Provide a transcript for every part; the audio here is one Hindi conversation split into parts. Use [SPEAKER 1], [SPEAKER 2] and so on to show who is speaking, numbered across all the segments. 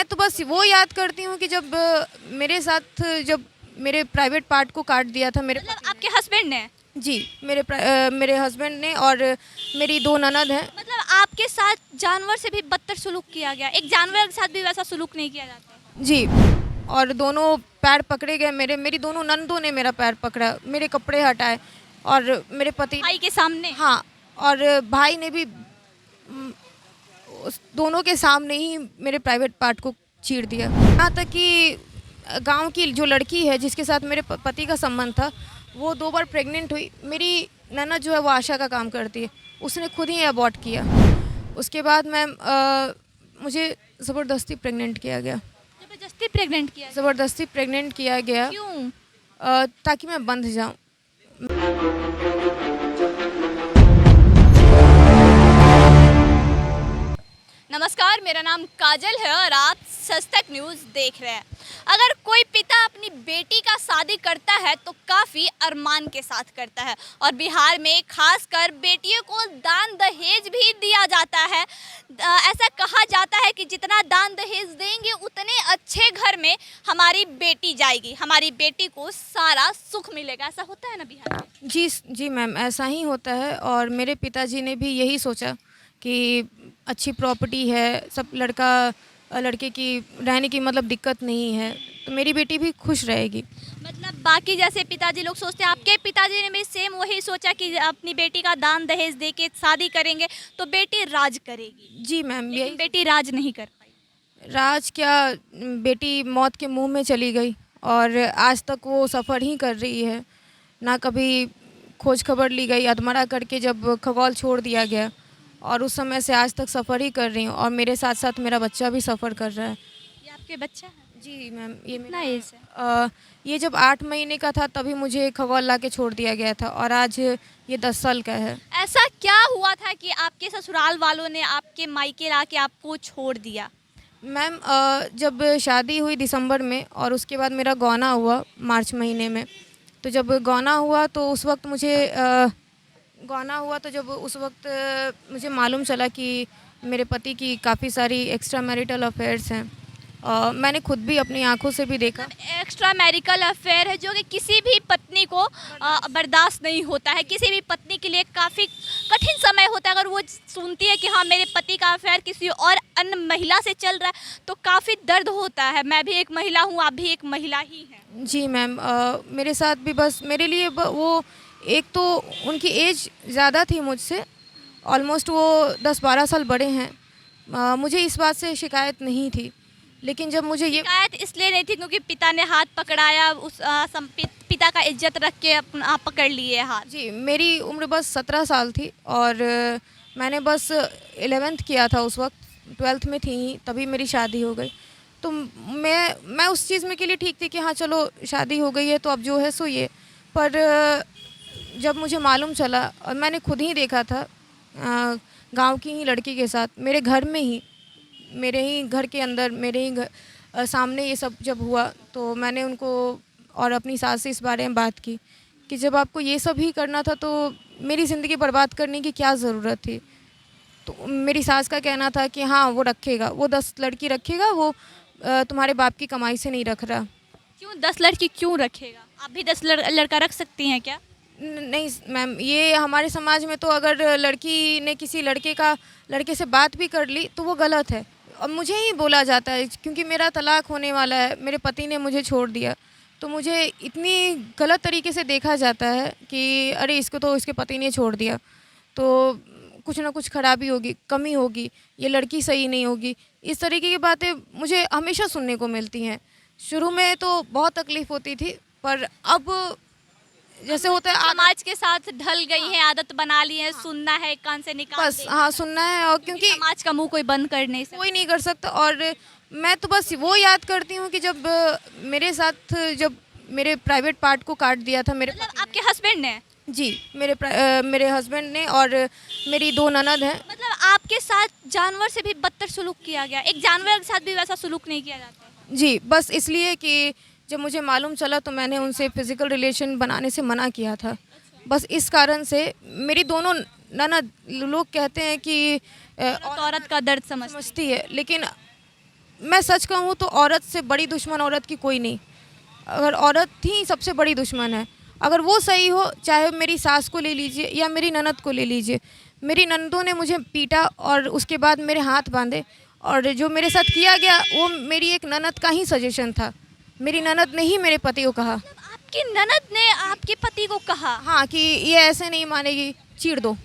[SPEAKER 1] मैं तो बस वो याद करती हूँ कि जब मेरे साथ जब मेरे प्राइवेट पार्ट को काट दिया था मेरे
[SPEAKER 2] मतलब
[SPEAKER 1] पति
[SPEAKER 2] आपके हस्बैंड ने?
[SPEAKER 1] ने। जी, मेरे हस्बैंड ने और मेरी 2 ननद हैं।
[SPEAKER 2] मतलब आपके साथ जानवर से भी बदतर सुलूक किया गया, एक जानवर के साथ भी वैसा सुलूक नहीं किया जाता?
[SPEAKER 1] जी, और दोनों पैर पकड़े गए मेरी दोनों ननदों ने मेरा पैर पकड़ा, मेरे कपड़े हटाए और मेरे पति
[SPEAKER 2] भाई के सामने?
[SPEAKER 1] हाँ, और भाई ने भी उस दोनों के सामने ही मेरे प्राइवेट पार्ट को चीर दिया। यहाँ तक कि गांव की जो लड़की है जिसके साथ मेरे पति का संबंध था, वो 2 बार प्रेग्नेंट हुई। मेरी ननद जो है वो आशा का काम करती है, उसने खुद ही अबॉर्ट किया। उसके बाद मुझे ज़बरदस्ती प्रेग्नेंट किया गया।
[SPEAKER 2] जबरदस्ती प्रेग्नेंट किया?
[SPEAKER 1] ज़बरदस्ती प्रेग्नेंट किया गया।
[SPEAKER 2] क्यों?
[SPEAKER 1] ताकि मैं बंध जाऊं।
[SPEAKER 2] नमस्कार, मेरा नाम काजल है और आप सच तक न्यूज़ देख रहे हैं। अगर कोई पिता अपनी बेटी का शादी करता है तो काफ़ी अरमान के साथ करता है और बिहार में खासकर बेटियों को दान दहेज भी दिया जाता है। ऐसा कहा जाता है कि जितना दान दहेज देंगे उतने अच्छे घर में हमारी बेटी जाएगी, हमारी बेटी को सारा सुख मिलेगा। ऐसा होता है ना बिहार में?
[SPEAKER 1] जी मैम, ऐसा ही होता है और मेरे पिताजी ने भी यही सोचा कि अच्छी प्रॉपर्टी है, सब लड़के की रहने की मतलब दिक्कत नहीं है, तो मेरी बेटी भी खुश रहेगी।
[SPEAKER 2] मतलब बाकी जैसे पिताजी लोग सोचते हैं, आपके पिताजी ने भी सेम वही सोचा कि अपनी बेटी का दान दहेज दे के शादी करेंगे तो बेटी राज करेगी?
[SPEAKER 1] जी मैम,
[SPEAKER 2] लेकिन
[SPEAKER 1] यही
[SPEAKER 2] बेटी राज नहीं कर पाई।
[SPEAKER 1] राज क्या, बेटी मौत के मुंह में चली गई और आज तक वो सफ़र ही कर रही है। ना कभी खोज खबर ली गई, अधमरा करके जब खगौल छोड़ दिया गया और उस समय से आज तक सफ़र ही कर रही हूँ और मेरे साथ साथ मेरा बच्चा भी सफ़र कर रहा है।
[SPEAKER 2] ये आपके बच्चा है?
[SPEAKER 1] जी मैम, ये
[SPEAKER 2] कितना
[SPEAKER 1] मेरा
[SPEAKER 2] एज है?
[SPEAKER 1] ये जब 8 महीने का था तभी मुझे खगौल ला के छोड़ दिया गया था और आज ये 10 साल का है।
[SPEAKER 2] ऐसा क्या हुआ था कि आपके ससुराल वालों ने आपके मायके ला के आपको छोड़ दिया?
[SPEAKER 1] मैम, जब शादी हुई दिसंबर में और उसके बाद मेरा गौना हुआ मार्च महीने में, तो जब गौना हुआ तो उस वक्त मुझे मालूम चला कि मेरे पति की काफ़ी सारी एक्स्ट्रा मैरिटल अफेयर्स हैं। मैंने खुद भी अपनी आंखों से भी देखा।
[SPEAKER 2] एक्स्ट्रा मैरिकल अफेयर है जो कि किसी भी पत्नी को बर्दाश्त नहीं होता है। किसी भी पत्नी के लिए काफ़ी कठिन समय होता है अगर वो सुनती है कि हाँ मेरे पति का अफेयर किसी और अन्य महिला से चल रहा है, तो काफ़ी दर्द होता है। मैं भी एक महिला हूँ, आप भी एक महिला ही हैं।
[SPEAKER 1] जी मैम, मेरे साथ भी बस मेरे लिए वो एक तो उनकी एज ज़्यादा थी मुझसे, ऑलमोस्ट वो 10-12 साल बड़े हैं। मुझे इस बात से शिकायत नहीं थी, लेकिन जब मुझे ये
[SPEAKER 2] शिकायत इसलिए नहीं थी क्योंकि पिता ने हाथ पकड़ाया, उस पिता का इज्जत रख के अपना पकड़ लिए हाथ।
[SPEAKER 1] जी, मेरी उम्र बस 17 साल थी और मैंने बस 11th किया था उस वक्त, 12th में थी ही तभी मेरी शादी हो गई। तो मैं उस चीज़ में के लिए ठीक थी कि हाँ चलो शादी हो गई है तो अब जो है सो ये। पर जब मुझे मालूम चला और मैंने खुद ही देखा था गांव की ही लड़की के साथ मेरे घर में ही, मेरे ही घर के अंदर, मेरे ही सामने ये सब जब हुआ, तो मैंने उनको और अपनी सास से इस बारे में बात की कि जब आपको ये सब ही करना था तो मेरी ज़िंदगी बर्बाद करने की क्या ज़रूरत थी। तो मेरी सास का कहना था कि हाँ वो रखेगा, वो 10 लड़की रखेगा, वो तुम्हारे बाप की कमाई से नहीं रख रहा।
[SPEAKER 2] क्यों 10 लड़की क्यों रखेगा? आप भी 10 लड़का रख सकती हैं क्या?
[SPEAKER 1] नहीं मैम, ये हमारे समाज में तो अगर लड़की ने किसी लड़के से बात भी कर ली तो वो गलत है। और मुझे ही बोला जाता है क्योंकि मेरा तलाक होने वाला है, मेरे पति ने मुझे छोड़ दिया, तो मुझे इतनी गलत तरीके से देखा जाता है कि अरे इसको तो इसके पति ने छोड़ दिया, तो कुछ ना कुछ खराबी होगी, कमी होगी, ये लड़की सही नहीं होगी। इस तरीके की बातें मुझे हमेशा सुनने को मिलती हैं। शुरू में तो बहुत तकलीफ़ होती थी, पर अब जैसे होता है
[SPEAKER 2] समाज के साथ ढल गई हैं, आदत बना ली है, सुनना है, कान से निकाल
[SPEAKER 1] बस
[SPEAKER 2] देना
[SPEAKER 1] हाँ
[SPEAKER 2] है।
[SPEAKER 1] सुनना है, और क्योंकि
[SPEAKER 2] समाज का मुंह कोई बंद कर नहीं सकता।
[SPEAKER 1] कोई नहीं कर सकता। और मैं तो बस वो याद करती हूँ कि जब मेरे साथ जब मेरे प्राइवेट पार्ट को काट दिया था मेरे
[SPEAKER 2] मतलब आपके हस्बैंड ने?
[SPEAKER 1] जी, मेरे हस्बैंड ने और मेरी 2 ननद हैं।
[SPEAKER 2] मतलब आपके साथ जानवर से भी बदतर सुलूक किया गया, एक जानवर के साथ भी वैसा सुलूक नहीं किया जाता?
[SPEAKER 1] जी, बस इसलिए कि जब मुझे मालूम चला तो मैंने उनसे फ़िज़िकल रिलेशन बनाने से मना किया था। बस इस कारण से मेरी दोनों ननद, लोग कहते हैं कि
[SPEAKER 2] औरत का दर्द समझती
[SPEAKER 1] समझती है, लेकिन मैं सच कहूँ तो औरत से बड़ी दुश्मन औरत की कोई नहीं। अगर औरत ही सबसे बड़ी दुश्मन है। अगर वो सही हो, चाहे मेरी सास को ले लीजिए या मेरी ननद को ले लीजिए। मेरी ननदों ने मुझे पीटा और उसके बाद मेरे हाथ बांधे, और जो मेरे साथ किया गया वो मेरी एक ननद का ही सजेशन था। मेरी ननद ने ही मेरे पति को कहा।
[SPEAKER 2] आपकी ननद ने आपके पति को कहा?
[SPEAKER 1] हाँ, कि ये ऐसे नहीं मानेगी, चीर दो।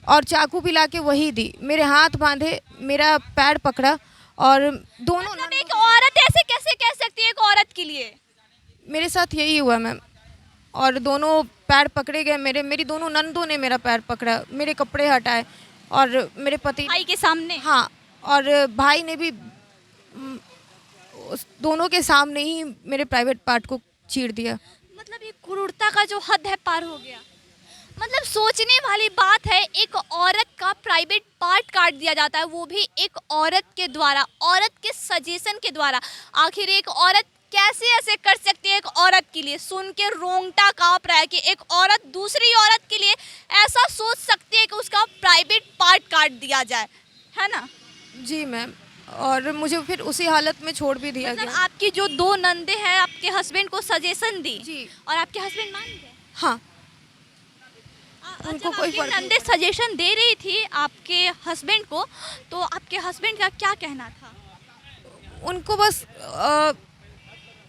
[SPEAKER 1] और चाकू भी ला के वही दी, मेरे हाथ बांधे, मेरा पैर पकड़ा, और दोनों
[SPEAKER 2] मतलब एक औरत ऐसे कैसे कह सकती है एक औरत के लिए?
[SPEAKER 1] मेरे साथ यही हुआ मैम। और दोनों पैर पकड़े गए मेरे, मेरी दोनों नंदों ने मेरा पैर पकड़ा, मेरे कपड़े हटाए, और मेरे पति
[SPEAKER 2] भाई के सामने?
[SPEAKER 1] हाँ, और भाई ने भी उस दोनों के सामने ही मेरे प्राइवेट पार्ट को चीर दिया।
[SPEAKER 2] मतलब ये क्रूरता का जो हद है पार हो गया। मतलब सोचने वाली बात है, एक औरत का प्राइवेट पार्ट काट दिया जाता है, वो भी एक औरत के द्वारा, औरत के सजेशन के द्वारा। आखिर एक औरत कैसे ऐसे कर सकती है? एक औरत के लिए सुन के रोंगटा कांप रहा है कि एक औरत दूसरी औरत के लिए ऐसा सोच सकती है कि उसका प्राइवेट पार्ट काट दिया जाए, है ना?
[SPEAKER 1] जी मैम, और मुझे फिर उसी हालत में छोड़ भी दिया
[SPEAKER 2] मतलब
[SPEAKER 1] गया।
[SPEAKER 2] आपकी जो दो नंदे हैं आपके हस्बैंड को सजेशन दी
[SPEAKER 1] जी
[SPEAKER 2] और आपके हस्बैंड मान गए?
[SPEAKER 1] हाँ,
[SPEAKER 2] उनको
[SPEAKER 1] उनको कोई फर्क नहीं
[SPEAKER 2] नंदे सजेशन दे रही थी आपके हस्बैंड को, तो आपके हस्बैंड का क्या कहना था?
[SPEAKER 1] उनको बस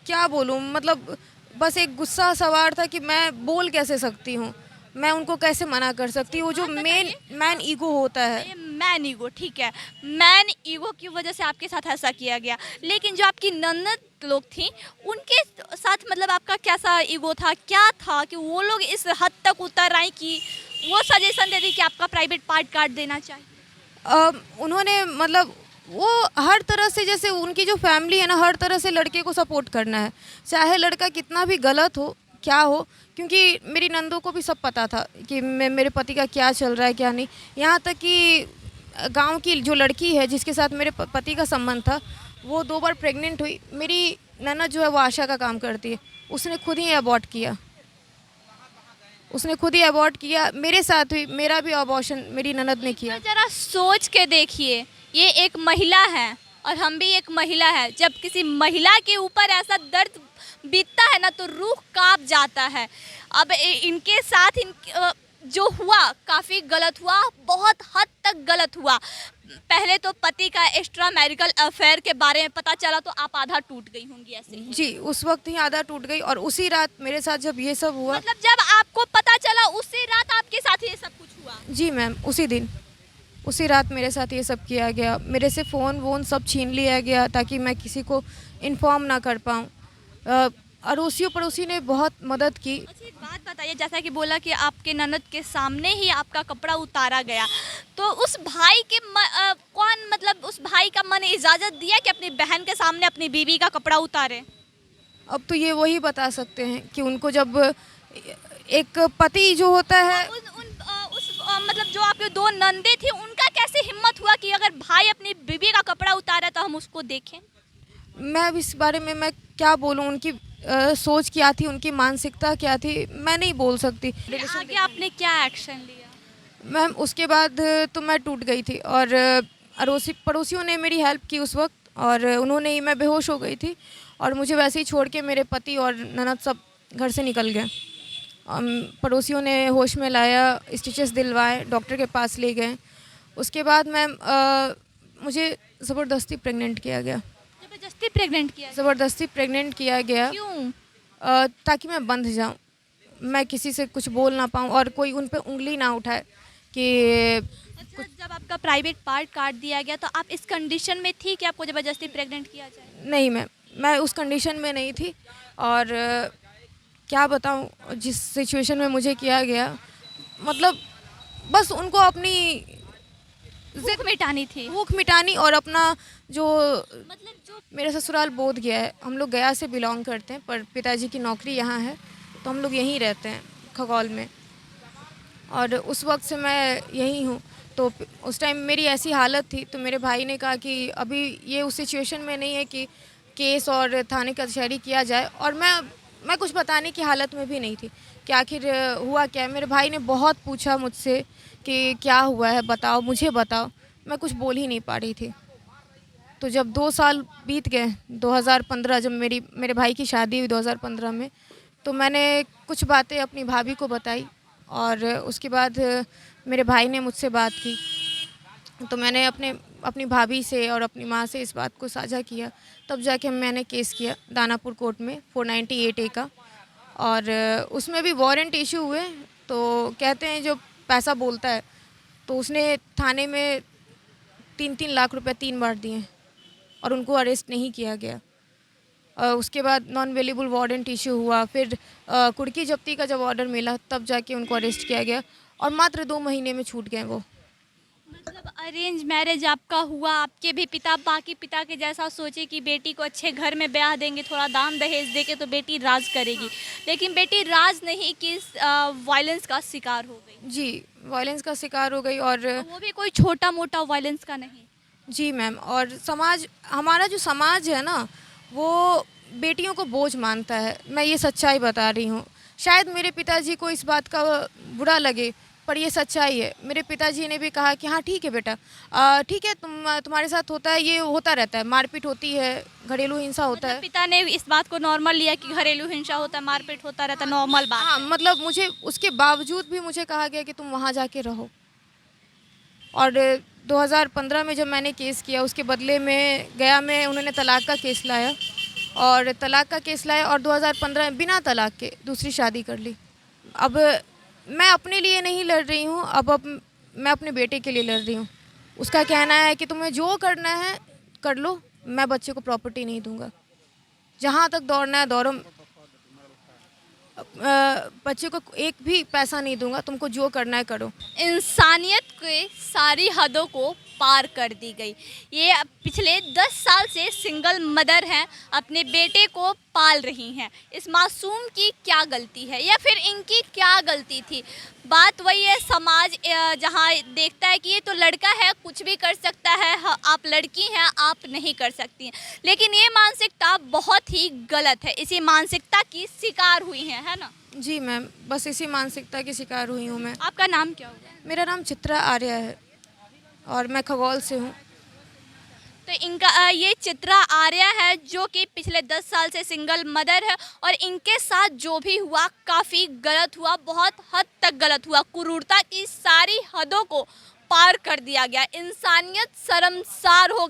[SPEAKER 1] क्या बोलूँ, मतलब बस एक गुस्सा सवार था कि मैं बोल कैसे सकती हूँ, मैं उनको कैसे मना कर सकती हूँ। वो जो मैन ईगो होता है।
[SPEAKER 2] ये मैन ईगो, ठीक है, मैन ईगो की वजह से आपके साथ ऐसा किया गया। लेकिन जो आपकी ननद लोग थी उनके साथ मतलब आपका कैसा ईगो था, क्या था कि वो लोग इस हद तक उतर आई कि वो सजेशन दे दी कि आपका प्राइवेट पार्ट काट देना चाहिए?
[SPEAKER 1] उन्होंने मतलब वो हर तरह से, जैसे उनकी जो फैमिली है ना, हर तरह से लड़के को सपोर्ट करना है, चाहे लड़का कितना भी गलत हो, क्या हो। क्योंकि मेरी नंदों को भी सब पता था कि मेरे पति का क्या चल रहा है क्या नहीं। यहाँ तक कि गांव की जो लड़की है जिसके साथ मेरे पति का संबंध था, वो 2 बार प्रेग्नेंट हुई। मेरी ननद जो है वो आशा का काम करती है, उसने खुद ही अबॉर्ट किया, उसने खुद ही अबॉर्ट किया। मेरे साथ हुई, मेरा भी अबॉर्शन मेरी ननद ने किया।
[SPEAKER 2] जरा सोच के देखिए, ये एक महिला है और हम भी एक महिला है। जब किसी महिला के ऊपर ऐसा दर्द बीतता है ना तो रूह कांप जाता है। अब इनके साथ जो हुआ काफ़ी गलत हुआ, बहुत हद तक गलत हुआ। पहले तो पति का एक्स्ट्रा मैरिटल अफेयर के बारे में पता चला तो आप आधा टूट गई होंगी ऐसे ही।
[SPEAKER 1] जी, उस वक्त ही आधा टूट गई, और उसी रात मेरे साथ जब ये सब हुआ।
[SPEAKER 2] मतलब जब आपको पता चला उसी रात आपके साथ ये सब कुछ हुआ?
[SPEAKER 1] जी मैम, उसी दिन, उसी रात मेरे साथ ये सब किया गया। मेरे से फ़ोन वोन सब छीन लिया गया ताकि मैं किसी को इन्फॉर्म ना कर पाऊँ। अड़ोसियों पड़ोसी ने बहुत मदद की।
[SPEAKER 2] अच्छा, एक बात बताइए, जैसा कि बोला कि आपके ननद के सामने ही आपका कपड़ा उतारा गया, तो उस भाई के कौन, मतलब उस भाई का मन इजाज़त दिया कि अपनी बहन के सामने अपनी बीवी का कपड़ा उतारे?
[SPEAKER 1] अब तो ये वही बता सकते हैं कि उनको जब एक पति जो होता है।
[SPEAKER 2] मतलब जो आपके दो नंदे थी उनका कैसे हिम्मत हुआ कि अगर भाई अपनी बीवी का कपड़ा उतारा तो हम उसको देखें?
[SPEAKER 1] मैं अब इस बारे में मैं क्या बोलूँ, उनकी सोच क्या थी, उनकी मानसिकता क्या थी, मैं नहीं बोल सकती।
[SPEAKER 2] आगे आपने क्या एक्शन लिया?
[SPEAKER 1] मैम उसके बाद तो मैं टूट गई थी, और अड़ोसी पड़ोसियों ने मेरी हेल्प की उस वक्त, और उन्होंने ही, मैं बेहोश हो गई थी और मुझे वैसे ही छोड़ के मेरे पति और ननद सब घर से निकल गए। पड़ोसियों ने होश में लाया, स्टिचेस दिलवाए, डॉक्टर के पास ले गए। उसके बाद मैम मुझे ज़बरदस्ती प्रेग्नेंट किया गया।
[SPEAKER 2] ज़बरदस्ती प्रेग्नेंट किया?
[SPEAKER 1] ज़बरदस्ती प्रेग्नेंट किया गया।
[SPEAKER 2] क्यों?
[SPEAKER 1] ताकि मैं बंध जाऊं, मैं किसी से कुछ बोल ना पाऊं और कोई उन पे उंगली ना उठाए कि।
[SPEAKER 2] अच्छा, जब आपका प्राइवेट पार्ट काट दिया गया तो आप इस कंडीशन में थी कि आपको ज़बरदस्ती प्रेग्नेंट किया जाए?
[SPEAKER 1] नहीं मैम, मैं उस कंडीशन में नहीं थी, और क्या बताऊं जिस सिचुएशन में मुझे किया गया, मतलब बस उनको अपनी
[SPEAKER 2] भूख मिटानी थी।
[SPEAKER 1] भूख मिटानी, और अपना जो,
[SPEAKER 2] मतलब जो
[SPEAKER 1] मेरा ससुराल बोध गया है, हम लोग गया से बिलोंग करते हैं, पर पिताजी की नौकरी यहाँ है तो हम लोग यहीं रहते हैं खगौल में, और उस वक्त से मैं यहीं हूँ। तो उस टाइम मेरी ऐसी हालत थी तो मेरे भाई ने कहा कि अभी ये उस सिचुएशन में नहीं है कि केस और थाने कचहरी किया जाए, और मैं कुछ बताने की हालत में भी नहीं थी कि आखिर हुआ क्या है। मेरे भाई ने बहुत पूछा मुझसे कि क्या हुआ है, बताओ, मुझे बताओ। मैं कुछ बोल ही नहीं पा रही थी। तो जब 2 साल बीत गए 2015 जब मेरे भाई की शादी हुई 2015 में, तो मैंने कुछ बातें अपनी भाभी को बताई और उसके बाद मेरे भाई ने मुझसे बात की। तो मैंने अपनी भाभी से और अपनी माँ से इस बात को साझा किया, तब जाके मैंने केस किया दानापुर कोर्ट में 498A का। और उसमें भी वारंट इशू हुए। तो कहते हैं जो पैसा बोलता है, तो उसने थाने में 3-3 लाख रुपए 3 बार दिए और उनको अरेस्ट नहीं किया गया। उसके बाद नॉन अवेलेबल वारंट इशू हुआ, फिर कुर्की जब्ती का जब ऑर्डर मिला तब जाके उनको अरेस्ट किया गया और मात्र 2 महीने में छूट गए वो।
[SPEAKER 2] मतलब अरेंज मैरिज आपका हुआ, आपके भी पिता बाकी पिता के जैसा सोचे कि बेटी को अच्छे घर में ब्याह देंगे, थोड़ा दान दहेज देके तो बेटी राज करेगी, लेकिन बेटी राज नहीं की वायलेंस का शिकार हो गई।
[SPEAKER 1] जी, वायलेंस का शिकार हो गई और
[SPEAKER 2] वो भी कोई छोटा मोटा वायलेंस का नहीं।
[SPEAKER 1] जी मैम, और हमारा जो समाज है ना, वो बेटियों को बोझ मानता है। मैं ये सच्चाई बता रही हूँ। शायद मेरे पिताजी को इस बात का बुरा लगे, पर ये सच्चाई है। मेरे पिताजी ने भी कहा कि हाँ ठीक है बेटा, ठीक है, तुम्हारे साथ होता है, ये होता रहता है, मारपीट होती है, घरेलू हिंसा होता
[SPEAKER 2] मतलब
[SPEAKER 1] है।
[SPEAKER 2] पिता ने इस बात को नॉर्मल लिया कि घरेलू हिंसा होता है, मारपीट होता रहता है, नॉर्मल बात
[SPEAKER 1] हाँ,
[SPEAKER 2] है।
[SPEAKER 1] मतलब मुझे उसके बावजूद भी मुझे कहा गया कि तुम वहाँ जाके रहो। और 2015 में जब मैंने केस किया, उसके बदले में गया में उन्होंने तलाक का केस लाया और 2015 में बिना तलाक के दूसरी शादी कर ली। अब मैं अपने लिए नहीं लड़ रही हूँ, अब मैं अपने बेटे के लिए लड़ रही हूँ। उसका कहना है कि तुम्हें जो करना है कर लो, मैं बच्चे को प्रॉपर्टी नहीं दूंगा, जहाँ तक दौड़ना है दौड़ो, बच्चे को एक भी पैसा नहीं दूंगा, तुमको जो करना है करो।
[SPEAKER 2] इंसानियत के सारी हदों को पार कर दी गई। ये पिछले 10 साल से सिंगल मदर हैं, अपने बेटे को पाल रही हैं। इस मासूम की क्या गलती है या फिर इनकी क्या गलती थी? बात वही है, समाज जहाँ देखता है कि ये तो लड़का है, कुछ भी कर सकता है, आप लड़की हैं, आप नहीं कर सकती हैं। लेकिन ये मानसिकता बहुत ही गलत है। इसी मानसिकता की शिकार हुई है ना?
[SPEAKER 1] जी मैम, बस इसी मानसिकता की शिकार हुई हूँ मैं।
[SPEAKER 2] आपका नाम क्या होगा?
[SPEAKER 1] मेरा नाम चित्रा आर्या है और मैं खगौल से हूँ।
[SPEAKER 2] तो इनका ये चित्रा आर्या है जो कि पिछले 10 साल से सिंगल मदर है और इनके साथ जो भी हुआ काफ़ी गलत हुआ, बहुत हद तक गलत हुआ। क्रूरता की सारी हदों को पार कर दिया गया। इंसानियत शर्मसार हो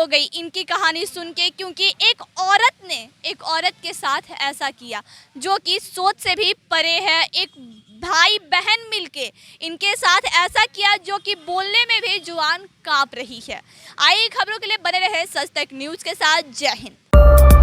[SPEAKER 2] गई इनकी कहानी सुन के, क्योंकि एक औरत के साथ ऐसा किया जो कि सोच से भी परे है। एक भाई बहन मिलके इनके साथ ऐसा किया जो कि बोलने में भी जुबान कांप रही है। आइए खबरों के लिए बने रहे सच तक न्यूज़ के साथ। जय हिंद।